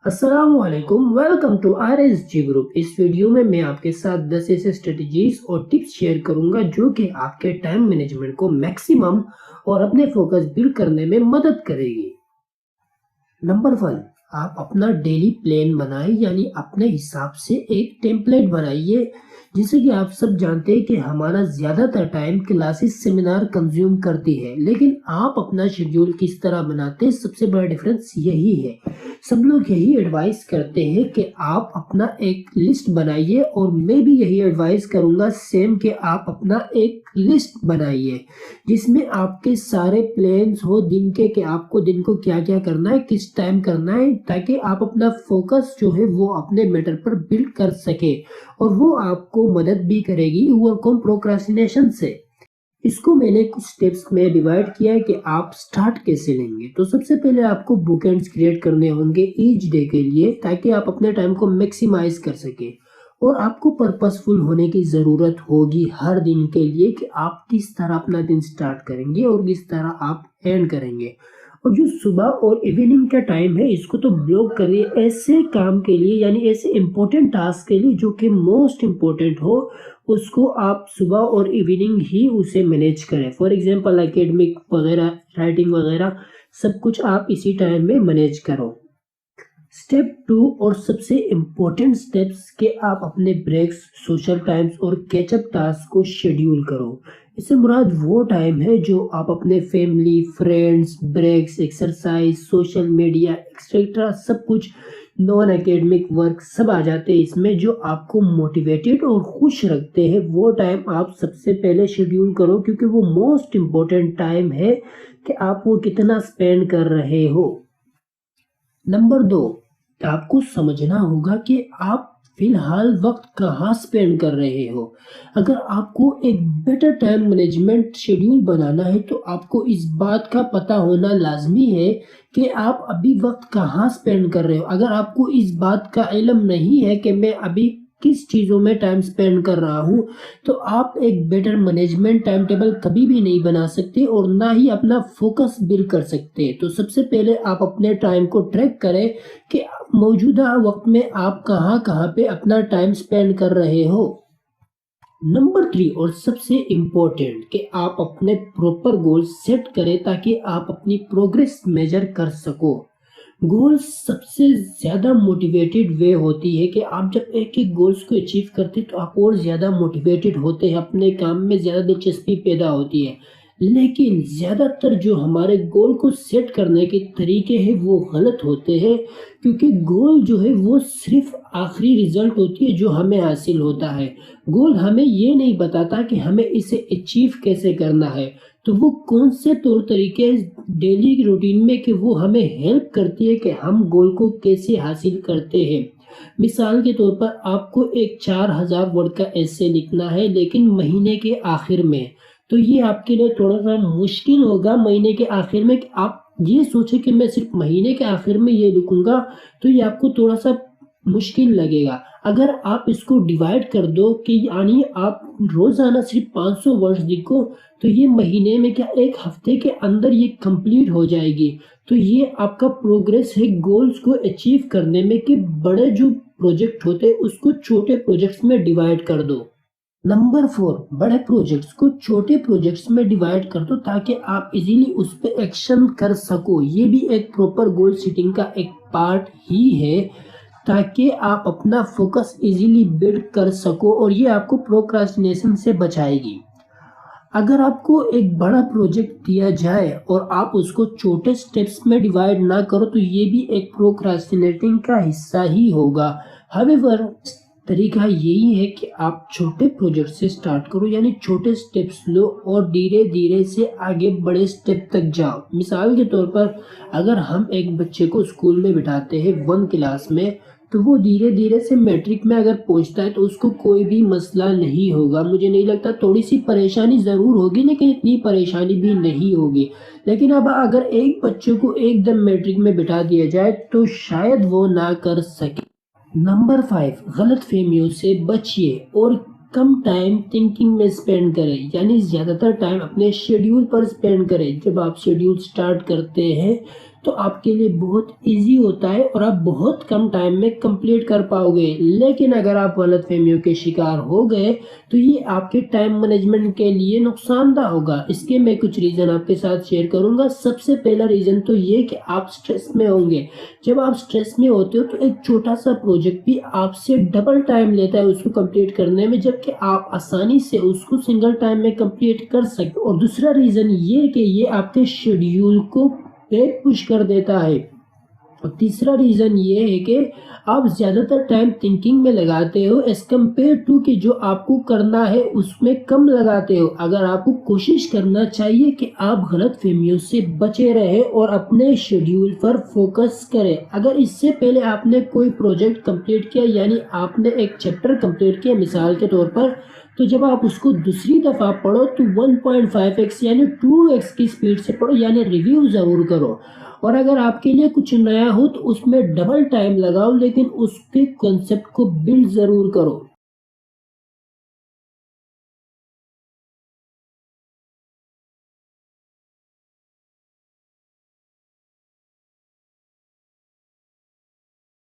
السلام علیکم، welcome to R S G group. اس ویڈیو میں آپ کے ساتھ 10 ایسے اسٹریٹجیز اور ٹپس شیئر کروں گا جو کہ آپ کے ٹائم مینجمنٹ کو میکسیمم اور اپنے فوکس بلڈ کرنے میں مدد کرے گی۔ نمبر 1، آپ اپنا ڈیلی پلان بنائیں، یعنی اپنے حساب سے ایک ٹیمپلیٹ بنائیے۔ جیسے کہ آپ سب جانتے ہیں کہ ہمارا زیادہ تر ٹائم کلاسز سیمینار کنزیوم کرتی ہے، لیکن آپ اپنا شیڈیول کس طرح بناتے ہیں، سب سے بڑا ڈیفرنس یہی ہے۔ سب لوگ یہی ایڈوائز کرتے ہیں کہ آپ اپنا ایک لسٹ بنائیے، اور میں بھی یہی ایڈوائز کروں گا سیم کہ آپ اپنا ایک لسٹ بنائیے جس میں آپ کے سارے پلانز ہو دن کے، کہ آپ کو دن کو کیا کیا کرنا ہے، کس ٹائم کرنا ہے، تاکہ آپ اپنا فوکس جو ہے وہ اپنے میٹر پر بلڈ کر سکے، اور وہ آپ کو مدد بھی کرے گی اوورکم پروکراسٹینیشن سے۔ اس کو میں نے کچھ سٹیپس میں ڈیوائیڈ کیا ہے کہ آپ سٹارٹ کیسے لیں گے۔ تو سب سے پہلے آپ کو بک اینڈز کریٹ کرنے ہوں گے ایچ ڈے کے لیے، تاکہ آپ اپنے ٹائم کو میکسیمائز کر سکیں، اور آپ کو پرپسفل ہونے کی ضرورت ہوگی ہر دن کے لیے کہ آپ کس طرح اپنا دن سٹارٹ کریں گے اور کس طرح آپ اینڈ کریں گے۔ اور جو صبح اور ایوننگ کا ٹائم ہے، اس کو تو بلاک کریے ایسے کام کے لیے، یعنی ایسے امپورٹنٹ ٹاسک کے لیے جو کہ موسٹ امپورٹنٹ ہو، اس کو آپ صبح اور ایوننگ ہی اسے مینیج کریں۔ فار ایگزامپل اکیڈمک وغیرہ، رائٹنگ وغیرہ، سب کچھ آپ اسی ٹائم میں مینیج کرو۔ سٹیپ 2 اور سب سے امپورٹنٹ سٹیپس کہ آپ اپنے بریکس، سوشل ٹائمز اور کیچ اپ ٹاسک کو شیڈیول کرو۔ اس سے مراد وہ ٹائم ہے جو آپ اپنے family, friends, breaks, exercise, social media etcetera, سب کچھ نان اکیڈمک ورک سب آ جاتے ہیں اس میں، جو آپ کو موٹیویٹڈ اور خوش رکھتے ہیں۔ وہ ٹائم آپ سب سے پہلے شیڈیول کرو، کیونکہ وہ موسٹ امپورٹنٹ ٹائم ہے کہ آپ وہ کتنا سپینڈ کر رہے ہو۔ نمبر 2، آپ کو سمجھنا ہوگا کہ آپ فی الحال وقت کہاں سپینڈ کر رہے ہو۔ اگر آپ کو ایک بیٹر ٹائم مینجمنٹ شیڈیول بنانا ہے تو آپ کو اس بات کا پتہ ہونا لازمی ہے کہ آپ ابھی وقت کہاں سپینڈ کر رہے ہو۔ اگر آپ کو اس بات کا علم نہیں ہے کہ میں ابھی کس چیزوں میں ٹائم سپینڈ کر رہا ہوں، تو آپ ایک بیٹر مینجمنٹ ٹائم ٹیبل کبھی بھی نہیں بنا سکتے، اور نہ ہی اپنا فوکس بلڈ کر سکتے۔ تو سب سے پہلے آپ اپنے ٹائم کو ٹریک کریں کہ موجودہ وقت میں آپ کہاں کہاں پہ اپنا ٹائم سپینڈ کر رہے ہو۔ نمبر 3 اور سب سے امپورٹنٹ کہ آپ اپنے پروپر گول سیٹ کریں تاکہ آپ اپنی پروگریس میجر کر سکو۔ گول سب سے زیادہ موٹیویٹڈ وے ہوتی ہے کہ آپ جب ایک ایک گولز کو اچیو کرتے تو آپ اور زیادہ موٹیویٹڈ ہوتے ہیں، اپنے کام میں زیادہ دلچسپی پیدا ہوتی ہے۔ لیکن زیادہ تر جو ہمارے گول کو سیٹ کرنے کے طریقے ہیں وہ غلط ہوتے ہیں، کیونکہ گول جو ہے وہ صرف آخری ریزلٹ ہوتی ہے جو ہمیں حاصل ہوتا ہے۔ گول ہمیں یہ نہیں بتاتا کہ ہمیں اسے اچیو کیسے کرنا ہے، تو وہ کون سے طور طریقے ڈیلی روٹین میں کہ وہ ہمیں ہیلپ کرتی ہے کہ ہم گول کو کیسے حاصل کرتے ہیں۔ مثال کے طور پر آپ کو ایک 4000 ورڈ کا ایسے لکھنا ہے، لیکن مہینے کے آخر میں، تو یہ آپ کے لیے تھوڑا سا مشکل ہوگا مہینے کے آخر میں کہ آپ یہ سوچیں کہ میں صرف مہینے کے آخر میں یہ لکھوں گا، تو یہ آپ کو تھوڑا سا مشکل لگے گا۔ اگر آپ اس کو ڈیوائیڈ کر دو کہ یعنی آپ روزانہ صرف 500 ورڈز لکھو، تو یہ مہینے میں کیا ایک ہفتے کے اندر یہ کمپلیٹ ہو جائے گی۔ تو یہ آپ کا پروگریس ہے گولز کو اچیو کرنے میں، کہ بڑے جو پروجیکٹ ہوتے اس کو چھوٹے پروجیکٹس میں ڈیوائیڈ کر دو۔ نمبر 4، بڑے پروجیکٹس کو چھوٹے پروجیکٹس میں ڈیوائیڈ کر دو تاکہ آپ ایزیلی اس پہ ایکشن کر سکو۔ یہ بھی ایک پروپر گول سیٹنگ کا ایک پارٹ ہی ہے، تاکہ آپ اپنا فوکس ایزیلی بلڈ کر سکو، اور یہ آپ کو پروکراسٹینیشن سے بچائے گی۔ اگر آپ کو ایک بڑا پروجیکٹ دیا جائے اور آپ اس کو چھوٹے سٹیپس میں ڈیوائیڈ نہ کرو، تو یہ بھی ایک پروکراسٹینیٹنگ کا حصہ ہی ہوگا۔ ہویور طریقہ یہی ہے کہ آپ چھوٹے پروجیکٹ سے سٹارٹ کرو، یعنی چھوٹے سٹیپس لو اور دھیرے دھیرے سے آگے بڑے سٹیپ تک جاؤ۔ مثال کے طور پر اگر ہم ایک بچے کو اسکول میں بٹھاتے ہیں 1 کلاس میں، تو وہ دھیرے دھیرے سے میٹرک میں اگر پہنچتا ہے تو اس کو کوئی بھی مسئلہ نہیں ہوگا۔ مجھے نہیں لگتا، تھوڑی سی پریشانی ضرور ہوگی لیکن اتنی پریشانی بھی نہیں ہوگی۔ لیکن اب اگر ایک بچے کو ایک دم میٹرک میں بٹھا دیا جائے تو شاید وہ نہ کر سکے۔ نمبر 5، غلط فہمیوں سے بچیے اور کم ٹائم تھنکنگ میں سپینڈ کریں، یعنی زیادہ تر ٹائم اپنے شیڈیول پر سپینڈ کریں۔ جب آپ شیڈیول سٹارٹ کرتے ہیں تو آپ کے لیے بہت ایزی ہوتا ہے اور آپ بہت کم ٹائم میں کمپلیٹ کر پاؤ گے. لیکن اگر آپ غلط فہمیوں کے شکار ہو گئے تو یہ آپ کے ٹائم مینجمنٹ کے لیے نقصان دہ ہوگا. اس کے میں کچھ ریزن آپ کے ساتھ شیئر کروں گا. سب سے پہلا ریزن تو یہ کہ آپ سٹریس میں ہوں گے. جب آپ سٹریس میں ہوتے ہو تو ایک چھوٹا سا پروجیکٹ بھی آپ سے ڈبل ٹائم لیتا ہے اس کو کمپلیٹ کرنے میں، جبکہ آپ آسانی سے اس کو سنگل ٹائم میں کمپلیٹ کر سکتے. اور دوسرا ریزن یہ کہ یہ آپ کے شیڈیول کو بیک پش کر دیتا ہے. اور تیسرا ریزن یہ ہے کہ آپ زیادہ تر ٹائم تھنکنگ میں لگاتے ہو ایز کمپیئر ٹو کہ جو آپ کو کرنا ہے اس میں کم لگاتے ہو. اگر آپ کو کوشش کرنا چاہیے کہ آپ غلط فہمیوں سے بچے رہے اور اپنے شیڈیول پر فوکس کریں. اگر اس سے پہلے آپ نے کوئی پروجیکٹ کمپلیٹ کیا، یعنی آپ نے ایک چیپٹر کمپلیٹ کیا مثال کے طور پر، تو جب آپ اس کو دوسری دفعہ پڑھو تو 1.5x یعنی 2x کی سپیڈ سے پڑھو، یعنی ریویو ضرور کرو. اور اگر آپ کے لیے کچھ نیا ہو تو اس میں ڈبل ٹائم لگاؤ، لیکن اس کے کنسپٹ کو بلڈ ضرور کرو.